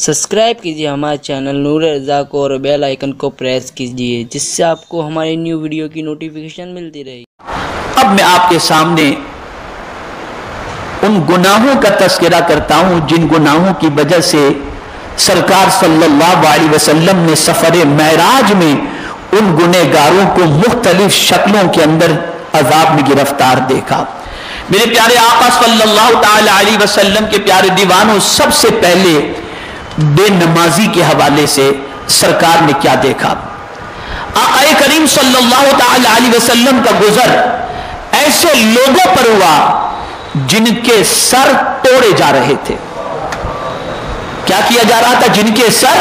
Subscribe کیجیے ہمارے channel نور رضا کو اور بیل آئیکن کو پریس کیجیے جس سے آپ کو ہماری نیو ویڈیو کی نوٹیفیکیشن ملتی رہے. اب میں آپ کے سامنے ان گناہوں کا تذکرہ کرتا ہوں جن گناہوں کی وجہ سے سرکار صلی اللہ علیہ وسلم نے سفر معراج میں ان گنہگاروں کو مختلف شکلوں کے اندر عذاب میں گرفتار دیکھا. میرے پیارے آقا صلی اللہ تعالی علیہ وسلم کے پیارے دیوانوں، سب سے پہلے بے نمازی کے حوالے سے سرکار نے کیا دیکھا؟ آقا کریم صلی اللہ تعالی علیہ وسلم کا گزر ایسے لوگوں پر ہوا جن کے سر توڑے جا رہے تھے. کیا کیا جا رہا تھا؟ جن کے سر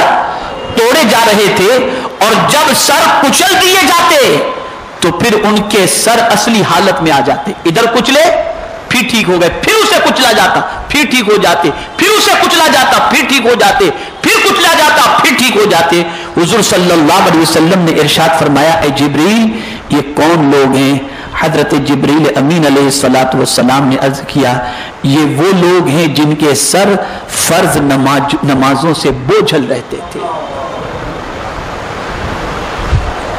توڑے جا رہے تھے، اور جب سر کچل دیے جاتے تو پھر ان کے سر اصلی حالت میں آ جاتے. ادھر کچلے پھر ٹھیک ہو گئے، پھر اسے کچلا جاتا پھر ٹھیک ہو جاتے، پھر اسے کچلا جاتا پھر ٹھیک ہو جاتے، پھر کچلا جاتا پھر ٹھیک ہو جاتے. حضور صلی اللہ علیہ وسلم نے ارشاد فرمایا، اے جبریل یہ کون لوگ ہیں؟ حضرت جبریل امین علیہ الصلوۃ والسلام نے عرض کیا، یہ وہ لوگ ہیں جن کے سر فرض نمازوں سے بوجھل رہتے تھے،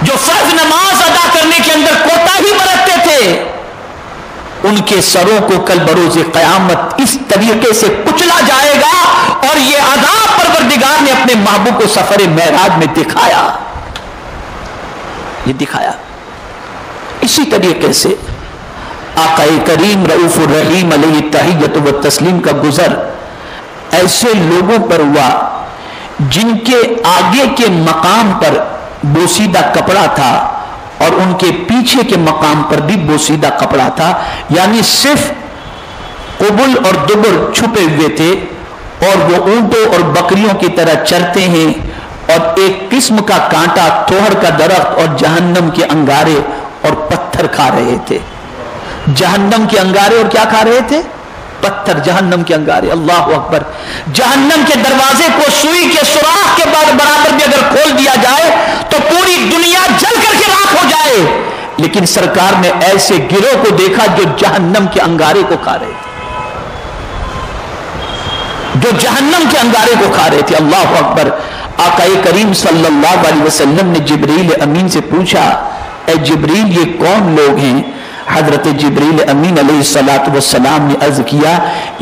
جو فرض نماز ادا کرنے کے اندر کوتاہی برتتے تھے. ان کے سروں کو کل بروز قیامت اس طریقے سے کچلا جائے گا، اور یہ عذاب پروردگار نے اپنے محبوب کو سفر معراج میں دکھایا. یہ دکھایا. اسی طریقے سے آقا کریم رؤوف الرحیم علیہ التحیۃ والتسلیم کا گزر ایسے لوگوں پر ہوا جن کے آگے کے مقام پر بوسیدہ کپڑا تھا اور ان کے پیچھے کے مقام پر بھی بوسیدہ کپڑا تھا، یعنی صرف قبل اور دبر چھپے ہوئے تھے، اور وہ اونٹوں اور بکریوں کی طرح چرتے ہیں، اور ایک قسم کا کانٹا، توہر کا درخت اور جہنم کے انگارے اور پتھر کھا رہے تھے. جہنم کے انگارے اور کیا کھا رہے تھے؟ پتھر. جہنم کے انگارے. اللہ اکبر. جہنم کے دروازے کو سوئی کے سوراخ کے بعد برابر بھی اگر کھول دیا جائے تو پوری دنیا جل کر کے راکھ ہو جائے، لیکن سرکار نے ایسے گروہ کو دیکھا جو جہنم کے انگارے کو کھا رہے تھے، جو جہنم کے انگارے کو کھا رہے تھے. اللہ اکبر. آقا کریم صلی اللہ علیہ وسلم نے جبریل امین سے پوچھا، اے جبریل یہ کون لوگ ہیں؟ حضرت جبریل امین علیہ الصلوۃ والسلام نے عرض کیا،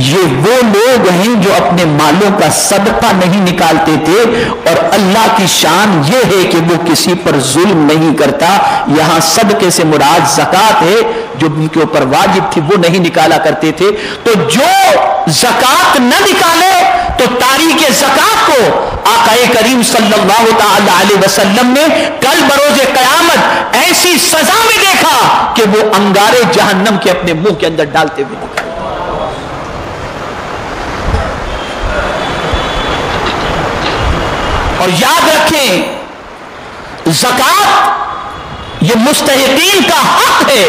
یہ وہ لوگ ہیں جو اپنے مالوں کا صدقہ نہیں نکالتے تھے، اور اللہ کی شان یہ ہے کہ وہ کسی پر ظلم نہیں کرتا. یہاں صدقے سے مراد زکوٰۃ ہے، جو ان کے اوپر واجب تھی وہ نہیں نکالا کرتے تھے. تو جو زکوٰۃ نہ نکالے تو تاریخ زکوٰۃ کو آقا کریم صلی اللہ تعالی علیہ وسلم نے کل بروز قیامت ایسی سزا میں دیکھا کہ وہ انگارے جہنم کے اپنے منہ کے اندر ڈالتے ہوئے دکھائے. اور یاد رکھیں، زکوٰۃ یہ مستحقین کا حق ہے،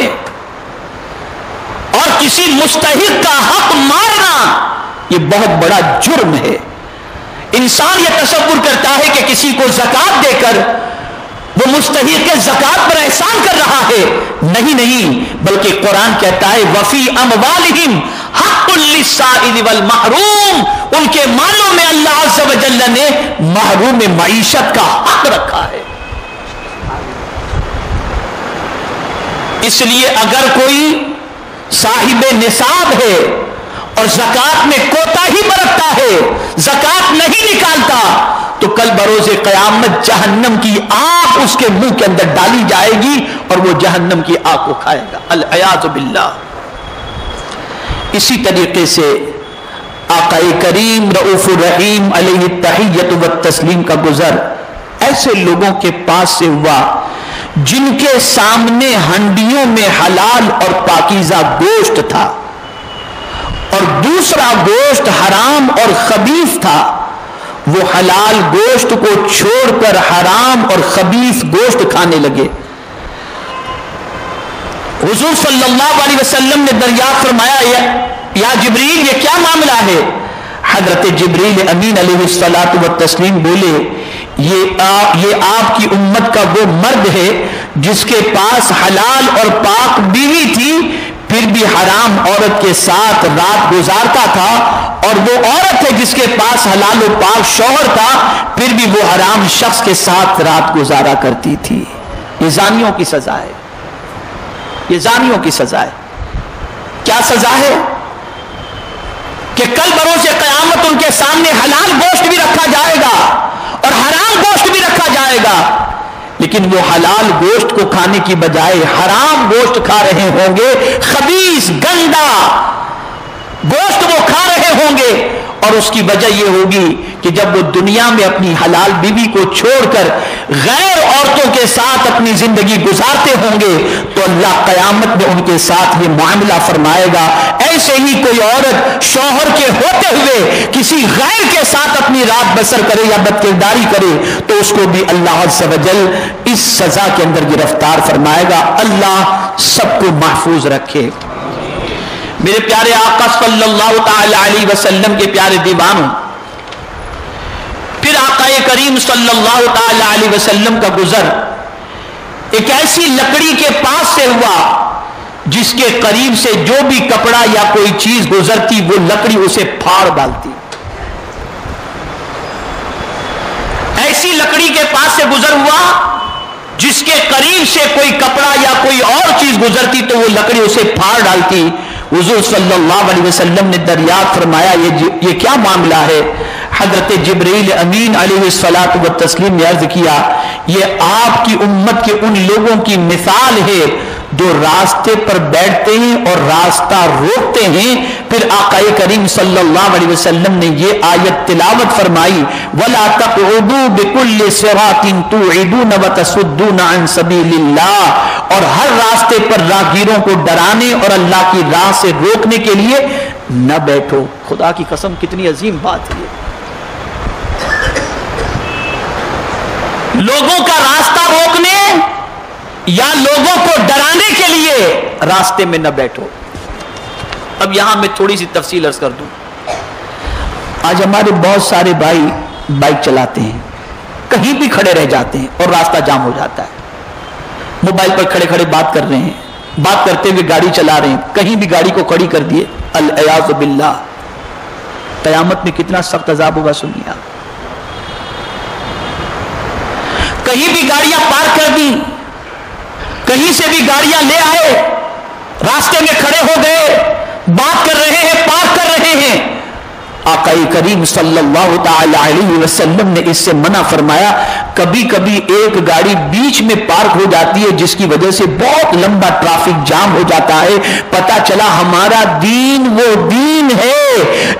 اور کسی مستحق کا حق مارنا یہ بہت بڑا جرم ہے. انسان یہ تصور کرتا ہے کہ کسی کو زکوٰۃ دے کر وہ مستحق زکوٰۃ پر احسان کر رہا ہے. نہیں، بلکہ قرآن کہتا ہے وفی اموالہم حق للسائل والمحروم. ان کے مالوں میں اللہ عز و جل نے محروم معیشت کا حق رکھا ہے. اس لیے اگر کوئی صاحب نصاب ہے اور زکوٰۃ میں کوتاہی برتتا ہے، زکوٰۃ نہیں نکالتا، تو کل بروز قیامت جہنم کی آگ اس کے منہ کے اندر ڈالی جائے گی، اور وہ جہنم کی آگ کو کھائے گا. العیاذ باللہ. اسی طریقے سے آقا کریم رؤوف الرحیم علیہ التحیۃ والتسلیم کا گزر ایسے لوگوں کے پاس سے ہوا جن کے سامنے ہنڈیوں میں حلال اور پاکیزہ گوشت تھا، اور دوسرا گوشت حرام اور خبیث تھا. وہ حلال گوشت کو چھوڑ کر حرام اور خبیث گوشت کھانے لگے. حضور صلی اللہ علیہ وسلم نے دریافت فرمایا، یا جبریل یہ کیا معاملہ ہے؟ حضرت جبریل امین علیہ الصلوۃ والتسلیم بولے، یہ آپ کی امت کا وہ مرد ہے جس کے پاس حلال اور پاک بیوی تھی، پھر بھی حرام عورت کے ساتھ رات گزارتا تھا، اور وہ عورت ہے جس کے پاس حلال و پاک شوہر تھا، پھر بھی وہ حرام شخص کے ساتھ رات گزارا کرتی تھی۔ یہ زانیوں کی سزا ہے، یہ زانیوں کی سزا ہے۔ کیا سزا ہے؟ کہ کل بروز قیامت ان کے سامنے حلال گوشت بھی رکھا جائے گا اور حرام گوشت بھی رکھا جائے گا، لیکن وہ حلال گوشت کو کھانے کی بجائے حرام گوشت کھا رہے ہوں گے، خبیث گندا گوشت وہ کھا رہے ہوں گے، اور اس کی وجہ یہ ہوگی کہ جب وہ دنیا میں اپنی حلال بیوی کو چھوڑ کر غیر عورتوں کے ساتھ اپنی زندگی گزارتے ہوں گے تو اللہ قیامت میں ان کے ساتھ یہ معاملہ فرمائے گا۔ ایسے ہی کوئی عورت شوہر کے ہوتے ہوئے کسی غیر کے ساتھ اپنی رات بسر کرے یا بدکرداری کرے تو اس کو بھی اللہ عز و جل اس سزا کے اندر گرفتار فرمائے گا۔ اللہ سب کو محفوظ رکھے۔ میرے پیارے آقا صلی اللہ تعالی علیہ وسلم کے پیارے دیوانوں، پھر آقا کریم صلی اللہ تعالی علیہ وسلم کا گزر ایک ایسی لکڑی کے پاس سے ہوا جس کے قریب سے جو بھی کپڑا یا کوئی چیز گزرتی وہ لکڑی اسے پھاڑ ڈالتی۔ ایسی لکڑی کے پاس سے گزر ہوا جس کے قریب سے کوئی کپڑا یا کوئی اور چیز گزرتی تو وہ لکڑی اسے پھاڑ ڈالتی۔ حضور صلی اللہ علیہ وسلم نے دریافت فرمایا یہ کیا معاملہ ہے؟ حضرت جبرائیل امین علیہ الصلاۃ والتسلیم نے عرض کیا یہ آپ کی امت کے ان لوگوں کی مثال ہے جو راستے پر بیٹھتے ہیں اور راستہ روکتے ہیں۔ پھر آقا کریم صلی اللہ علیہ وسلم نے یہ آیت تلاوت فرمائی وَلَا تَقْعُدُوا بِكُلِّ صِرَاطٍ تُوعِدُونَ وَتَصُدُّونَ عَنْ سَبِيلِ اللَّهِ، اور ہر راستے پر راہگیروں کو ڈرانے اور اللہ کی راہ سے روکنے کے لیے نہ بیٹھو۔ خدا کی قسم کتنی عظیم بات ہے، لوگوں کا راستہ روکنے یا لوگوں کو ڈرانے کے لیے راستے میں نہ بیٹھو۔ اب یہاں میں تھوڑی سی تفصیل عرض کر دوں۔ آج ہمارے بہت سارے بھائی بائک چلاتے ہیں، کہیں بھی کھڑے رہ جاتے ہیں اور راستہ جام ہو جاتا ہے، موبائل پر کھڑے کھڑے بات کر رہے ہیں، بات کرتے ہوئے گاڑی چلا رہے ہیں، کہیں بھی گاڑی کو کھڑی کر دیے، العیاذ باللہ۔ قیامت میں کتنا سخت عذاب ہوگا سنیے آپ۔ کہیں بھی گاڑیاں پارک کر دی، کہیں سے بھی گاڑیاں لے آئے، راستے میں کھڑے ہو گئے، بات کر رہے ہیں، پارک کر رہے ہیں۔ آقا کریم صلی اللہ تعالی علیہ وسلم نے اس سے منع فرمایا۔ کبھی کبھی ایک گاڑی بیچ میں پارک ہو جاتی ہے جس کی وجہ سے بہت لمبا ٹریفک جام ہو جاتا ہے، پتہ چلا ہمارا دین وہ دین ہے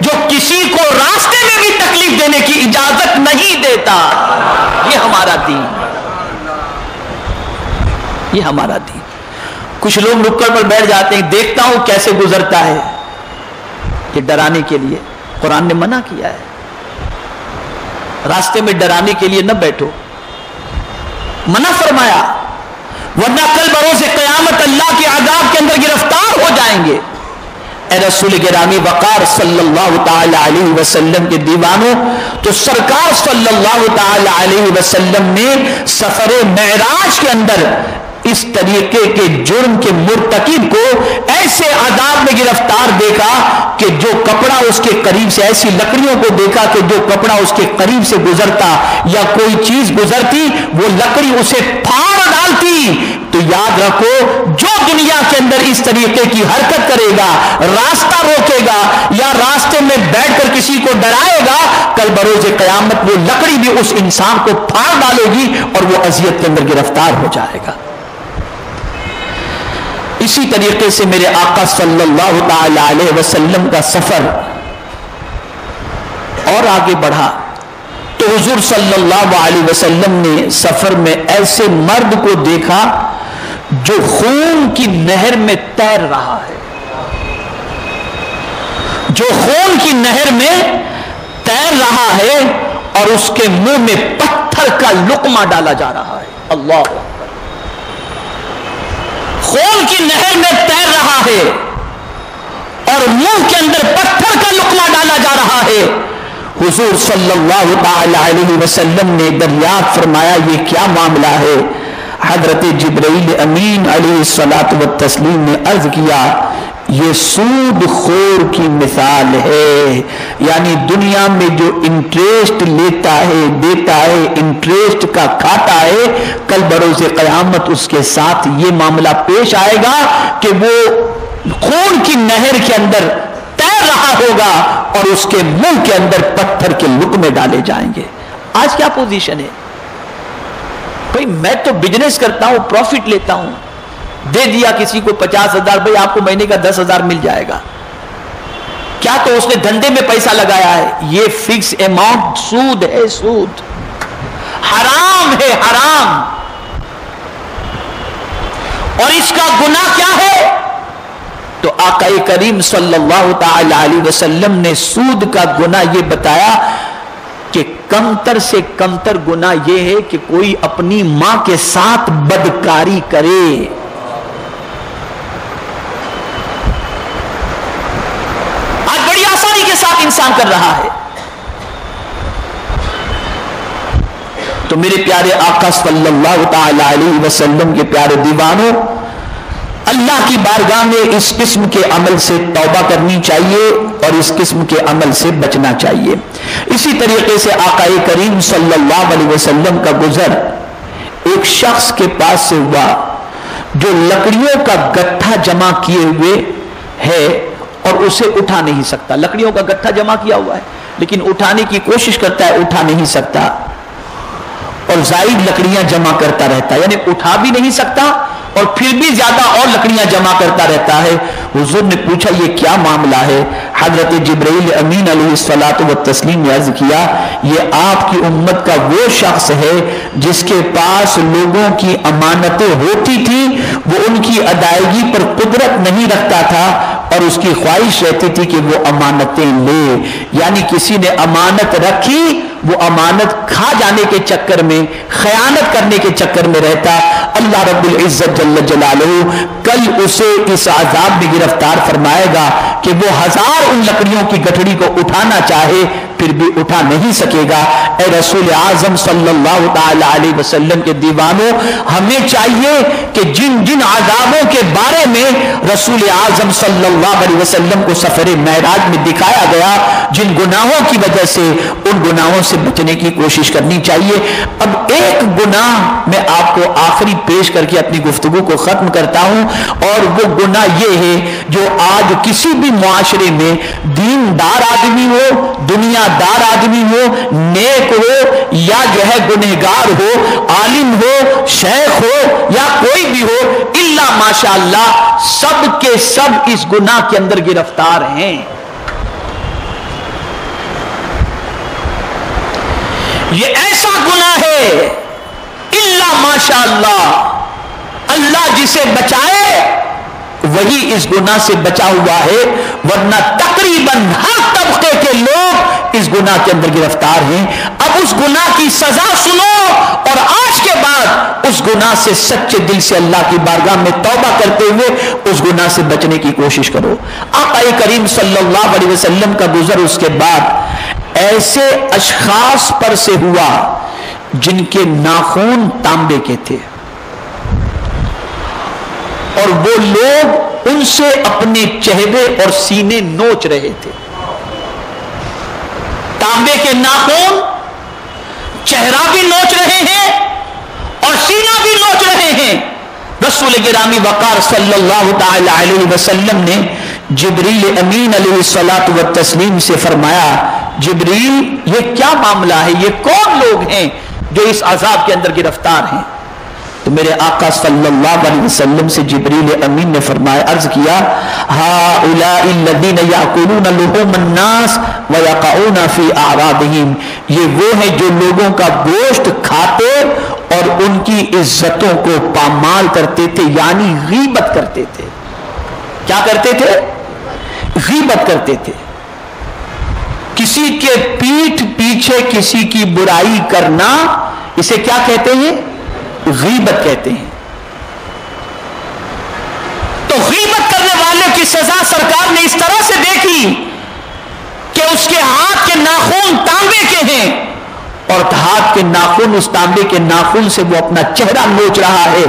جو کسی کو راستے میں بھی تکلیف دینے کی اجازت نہیں دیتا۔ یہ ہمارا دین، یہ ہمارا دین۔ کچھ لوگ نکڑ پر بیٹھ جاتے ہیں، دیکھتا ہوں کیسے گزرتا ہے، یہ ڈرانے کے لیے قرآن نے منع کیا ہے۔ راستے میں ڈرانے کے لیے نہ بیٹھو، منع فرمایا، ورنہ کل بروز قیامت اللہ کے عذاب کے اندر گرفتار ہو جائیں گے۔ اے رسول گرامی وقار صلی اللہ تعالی علیہ وسلم کے دیوانوں، تو سرکار صلی اللہ تعالی علیہ وسلم نے سفر معراج کے اندر اس طریقے کے جرم کے مرتکب کو ایسے عذاب میں گرفتار دیکھا کہ جو کپڑا اس کے قریب سے، ایسی لکڑیوں کو دیکھا کہ جو کپڑا اس کے قریب سے گزرتا یا کوئی چیز گزرتی وہ لکڑی اسے پھاڑ ڈالتی۔ تو یاد رکھو جو دنیا کے اندر اس طریقے کی حرکت کرے گا، راستہ روکے گا یا راستے میں بیٹھ کر کسی کو ڈرائے گا، کل بروز قیامت وہ لکڑی بھی اس انسان کو پھاڑ ڈالے گی اور وہ اذیت کے اندر گرفتار ہو جائے گا۔ اسی طریقے سے میرے آقا صلی اللہ تعالی علیہ وسلم کا سفر اور آگے بڑھا تو حضور صلی اللہ علیہ وسلم نے سفر میں ایسے مرد کو دیکھا جو خون کی نہر میں تیر رہا ہے، جو خون کی نہر میں تیر رہا ہے اور اس کے منہ میں پتھر کا لقمہ ڈالا جا رہا ہے۔ اللہ، خون کی نہر میں تیر رہا ہے اور منہ کے اندر پتھر کا لقمہ ڈالا جا رہا ہے۔ حضور صلی اللہ تعالی علیہ وسلم نے دریافت فرمایا یہ کیا معاملہ ہے؟ حضرت جبرائیل امین علیہ الصلاۃ والتسلیم نے عرض کیا یہ سود خور کی مثال ہے، یعنی دنیا میں جو انٹریسٹ لیتا ہے، دیتا ہے، انٹریسٹ کا کھاتا ہے، کل بروز قیامت اس کے ساتھ یہ معاملہ پیش آئے گا کہ وہ خون کی نہر کے اندر تیر رہا ہوگا اور اس کے منہ کے اندر پتھر کے لقمے ڈالے جائیں گے۔ آج کیا پوزیشن ہے؟ بھئی میں تو بزنس کرتا ہوں، پروفٹ لیتا ہوں، دے دیا کسی کو 50,000، بھئی آپ کو مہینے کا 10,000 مل جائے گا، کیا تو اس نے دھندے میں پیسہ لگایا ہے؟ یہ فکس اماؤنٹ سود ہے، سود حرام ہے، حرام۔ اور اس کا گناہ کیا ہے؟ تو آقا کریم صلی اللہ تعالی علیہ وسلم نے سود کا گناہ یہ بتایا کہ کمتر سے کمتر گناہ یہ ہے کہ کوئی اپنی ماں کے ساتھ بدکاری کرے۔ آج بڑی آسانی کے ساتھ انسان کر رہا ہے۔ تو میرے پیارے آقا صلی اللہ تعالی علیہ وسلم کے پیارے دیوانوں، اللہ کی بارگاہ میں اس قسم کے عمل سے توبہ کرنی چاہیے اور اس قسم کے عمل سے بچنا چاہیے۔ اسی طریقے سے آقا کریم صلی اللہ علیہ وسلم کا گزر ایک شخص کے پاس سے ہوا جو لکڑیوں کا گٹھا جمع کیے ہوئے ہے اور اسے اٹھا نہیں سکتا۔ لکڑیوں کا گٹھا جمع کیا ہوا ہے لیکن اٹھانے کی کوشش کرتا ہے، اٹھا نہیں سکتا، اور زائد لکڑیاں جمع کرتا رہتا ہے، یعنی اٹھا بھی نہیں سکتا اور پھر بھی زیادہ اور لکڑیاں جمع کرتا رہتا ہے۔ حضور نے پوچھا یہ کیا معاملہ ہے؟ حضرت جبرائیل امین علیہ الصلوۃ والتسلیم نے عرض کیا یہ آپ کی امت کا وہ شخص ہے جس کے پاس لوگوں کی امانتیں ہوتی تھی، وہ ان کی ادائیگی پر قدرت نہیں رکھتا تھا اور اس کی خواہش رہتی تھی کہ وہ امانتیں لے، یعنی کسی نے امانت رکھی، وہ امانت کھا جانے کے چکر میں، خیانت کرنے کے چکر میں رہتا۔ اللہ رب العزت جل جلالہ کل اسے اس عذاب میں گرفتار فرمائے گا کہ وہ 1000 ان لکڑیوں کی گٹھڑی کو اٹھانا چاہے پھر بھی اٹھا نہیں سکے گا۔ اے رسول اعظم صلی اللہ تعالی علیہ وسلم کے دیوانوں، ہمیں چاہیے کہ جن جن عذابوں کے بارے میں رسول اعظم صلی اللہ علیہ وسلم کو سفر معراج میں دکھایا گیا، جن گناہوں کی وجہ سے ان گناہوں سے بچنے کی کوشش کرنی چاہیے۔ اب ایک گناہ میں آپ کو آخری پیش کر کے اپنی گفتگو کو ختم کرتا ہوں، اور وہ گناہ یہ ہے جو آج کسی بھی معاشرے میں دیندار آدمی ہو، دنیا دار آدمی ہو، نیک ہو یا جو ہے گنہگار ہو، عالم ہو، شیخ ہو یا کوئی بھی ہو، الا ماشاءاللہ سب کے سب اس گناہ کے اندر گرفتار ہیں۔ یہ ایسا گناہ ہے الا ماشاءاللہ اللہ جسے بچائے وہی اس گناہ سے بچا ہوا ہے، ورنہ تقریباً ہر طبقے کے لوگ اس گناہ کے اندر گرفتار ہیں۔ اب اس گناہ کی سزا سنو اور آج کے بعد اس گناہ سے سچے دل سے اللہ کی بارگاہ میں توبہ کرتے ہوئے اس گناہ سے بچنے کی کوشش کرو۔ آقا کریم صلی اللہ علیہ وسلم کا گزر اس کے بعد ایسے اشخاص پر سے ہوا جن کے ناخن تانبے کے تھے، اور وہ لوگ ان سے اپنے چہرے اور سینے نوچ رہے تھے۔ تانبے کے ناخن چہرہ بھی نوچ رہے ہیں اور سینہ بھی نوچ رہے ہیں۔ رسول گرامی وقار صلی اللہ تعالی علیہ وسلم نے جبریل امین علیہ الصلوۃ والتسلیم سے فرمایا جبریل یہ کیا معاملہ ہے، یہ کون لوگ ہیں جو اس عذاب کے اندر گرفتار ہیں؟ تو میرے آقا صلی اللہ علیہ وسلم سے جبریل امین نے فرمایا، عرض کیا ہؤلاء الذین یاکلون لحوم الناس ویقعون فی اعراضہم، یہ وہ ہیں جو لوگوں کا گوشت کھاتے اور ان کی عزتوں کو پامال کرتے تھے، یعنی غیبت کرتے تھے۔ کیا کرتے تھے؟ غیبت کرتے تھے۔ کسی کے پیٹھ پیچھے کسی کی برائی کرنا، اسے کیا کہتے ہیں؟ غیبت کہتے ہیں۔ تو غیبت کرنے والے کی سزا سرکار نے اس طرح سے دیکھی کہ اس کے ہاتھ کے ناخن تانبے کے ہیں اور ہاتھ کے ناخن اس تانبے کے ناخن سے وہ اپنا چہرہ نوچ رہا ہے،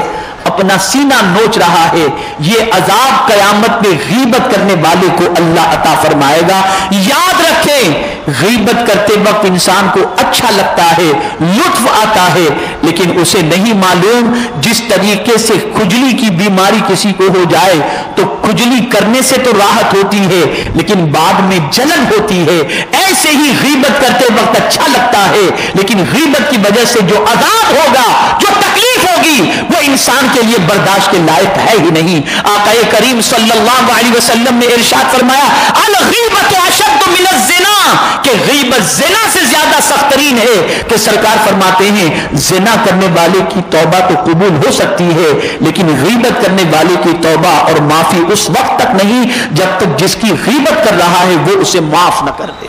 اپنا سینہ نوچ رہا ہے، یہ عذاب قیامت میں غیبت کرنے والے کو اللہ عطا فرمائے گا۔ یاد رکھیں، غیبت کرتے وقت انسان کو اچھا لگتا ہے، لطف آتا ہے، لیکن اسے نہیں معلوم جس طریقے سے کھجلی کی بیماری کسی کو ہو جائے تو کھجلی کرنے سے تو راحت ہوتی ہے لیکن بعد میں جلن ہوتی ہے، ایسے ہی غیبت کرتے وقت اچھا لگتا ہے لیکن غیبت کی وجہ سے جو عذاب ہوگا، جو تکلیف ہوگی، وہ انسان کے لیے برداشت کے لائق ہے ہی نہیں۔ آقا کریم صلی اللہ علیہ وسلم نے ارشاد فرمایا، الغیبت اشد من الزنا، کہ غیبت زنا سے زیادہ سخت ترین ہے، کہ سرکار فرماتے ہیں زنا کرنے والے کی توبہ تو قبول ہو سکتی ہے لیکن غیبت کرنے والے کی توبہ اور معافی اس وقت تک نہیں جب تک جس کی غیبت کر رہا ہے وہ اسے معاف نہ کر دے۔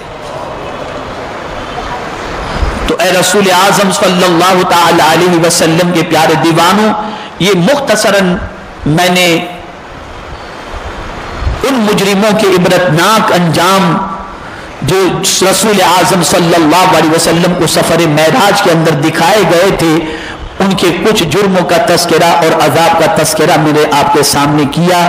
تو اے رسول اعظم صلی اللہ تعالی علیہ وسلم کے پیارے دیوانوں، یہ مختصراً میں نے ان مجرموں کے عبرتناک انجام جو رسول اعظم صلی اللہ علیہ وسلم کو سفر معراج کے اندر دکھائے گئے تھے، ان کے کچھ جرموں کا تذکرہ اور عذاب کا تذکرہ میرے آپ کے سامنے کیا۔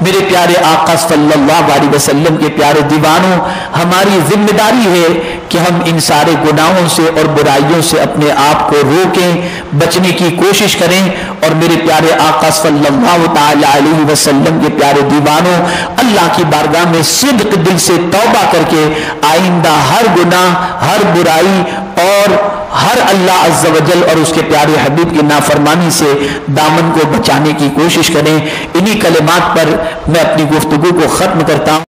میرے پیارے آقا صلی اللہ علیہ وسلم کے پیارے دیوانوں، ہماری ذمہ داری ہے کہ ہم ان سارے گناہوں سے اور برائیوں سے اپنے آپ کو روکیں، بچنے کی کوشش کریں، اور میرے پیارے آقا صلی اللہ تعالی علیہ وسلم کے پیارے دیوانوں، اللہ کی بارگاہ میں صدق دل سے توبہ کر کے آئندہ ہر گناہ، ہر برائی اور ہر اللہ عز و جل اور اس کے پیارے حبیب کی نافرمانی سے دامن کو بچانے کی کوشش کریں۔ انہی کلمات پر میں اپنی گفتگو کو ختم کرتا ہوں۔